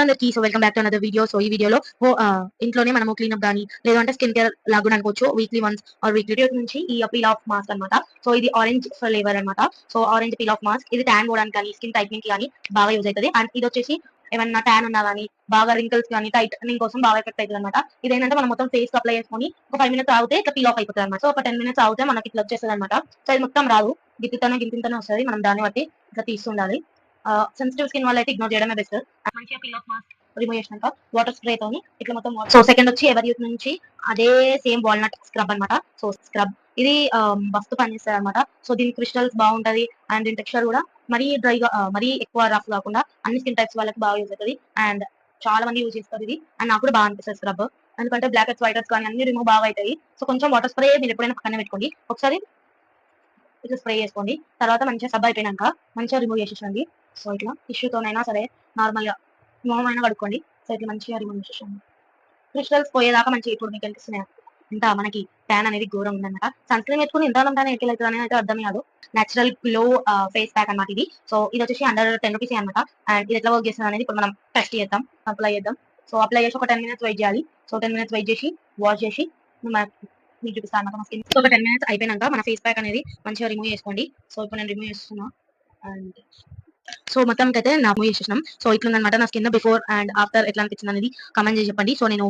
అందరికీ so welcome back to another video. So ఈ వీడియోలో ఇంట్లోనే మనము క్లీనప్ గానీ లేదంటే స్కిన్ కేర్ లాగా అనుకోవచ్చు వీక్లీ వన్స్ ఆర్ వీక్లీ నుంచి ఈ పీల్ ఆఫ్ మాస్క్ అనమాట. సో ఇది ఆరెంజ్ ఫ్లేవర్ అనమాట. So orange peel off mask ఇది ట్యాన్ పోవడానికి కానీ స్కిన్ టైట్నింగ్ కానీ బాగా యూజ్ అవుతుంది. అండ్ ఇది వచ్చేసి ఏమన్నా ట్యాన్ ఉన్నా కానీ బాగా రింకిల్స్ కానీ టైట్నింగ్ కోసం బాగా ఎఫెక్ట్ అవుతుంది అనమాట. ఇది ఏంటంటే మనం మొత్తం ఫేస్ అప్లై చేసుకొని ఒక 5 minutes ఆగితే ఇట్లా పీల్ ఆఫ్ అయిపోతుంది అనమాట. సో ఒక 10 minutes ఆగితే మనకి ఇట్లా వచ్చేస్తుంది అనమాట. సో ఇది మొత్తం రాదు, గింతితోనే వస్తుంది. మనం దాన్ని బట్టి ఇట్లా తీస్తుండాలి. సెన్సిటివ్ స్కిన్ వల్ల అయితే ఇగ్నోర్ చేయడమే బెస్ట్. మంచిగా పీల్ ఆఫ్ మాస్క్ రిమూవ్ చేసినాక వాటర్ స్ప్రే తోని ఇట్లా మొత్తం. సో సెకండ్ వచ్చి ఎవరి యూత్ నుంచి అదే సేమ్ వాల్నట్ స్క్రబ్ అనమాట. సో స్క్రబ్ ఇది మస్తు పనిచేస్తుంది అనమాట. సో దీని క్రిస్టల్స్ బాగుంటది అండ్ దీని టెక్స్చర్ కూడా మరీ డ్రైగా మరీ ఎక్కువ రఫ్ కాకుండా అన్ని స్కిన్ టైప్స్ వాళ్ళకి బాగా యూజ్ అవుతుంది. అండ్ చాలా మంది యూజ్ చేస్తారు ఇది. అండ్ నాకు కూడా బాగా అనిపిస్తుంది స్క్రబ్, ఎందుకంటే బ్లాక్ హెడ్స్ వైట్ హెడ్స్ కానీ అన్ని రిమూవ్ బాగా అవుతాయి. సో కొంచెం వాటర్ స్ప్రే మీరు ఎప్పుడైనా పక్కన పెట్టుకోండి, ఒకసారి ఇట్లా స్ప్రే చేసుకోండి. తర్వాత మంచిగా సబ్ అయిపోయినాక మంచిగా రిమూవ్ చేసేసండి. సో ఇట్లా టిష్యూతోనైనా సరే నార్మల్ గా మొహం అయినా కడుక్కోండి. సో ఇట్లా మంచిగా రిమూవ్ చేసేసండి. క్రిస్టల్స్ పోయేదాకా మంచిగా ఇప్పుడు మీకు అనిపిస్తున్నాయి ఇంత మనకి ట్యాన్ అనేది ఘోరం ఉందన్నమాట. సన్ స్క్రీన్ పెట్టుకుని ఇంత ఉంటానే ఎట్లా అవుతుంది అనేది అయితే అర్థం కాదు. నేచురల్ గ్లో ఫేస్ ప్యాక్ అనమాట ఇది. సో ఇది వచ్చేసి అండర్ 10 రూపీస్ అనమాట. అండ్ ఇది ఎట్లా వర్క్ చేస్తుంది అనేది ఇప్పుడు మనం టెస్ట్ చేద్దాం, అప్లై చేద్దాం. సో అప్లై చేసి ఒక 10 minutes వెయిట్ చేయాలి. సో 10 minutes వెయిట్ చేసి వాష్ చేసి మీకు చూపిస్తాను అనమాట మన స్కిన్. సో ఒక 10 minutes అయిపోయినాక మన ఫేస్ ప్యాక్ అనేది మంచిగా రిమూవ్ చేసుకోండి. సో ఇప్పుడు నేను రిమూవ్ చేస్తున్నా. అండ్ సో మొత్తం అయితే నా రిమూవ్ చేసేసినాం. సో ఇట్లా అనమాట నా స్కిన్ బిఫోర్ అండ్ ఆఫ్టర్ ఎట్లా అనిపించింది అనేది కామెంట్ చేసి చెప్పండి. సో నేను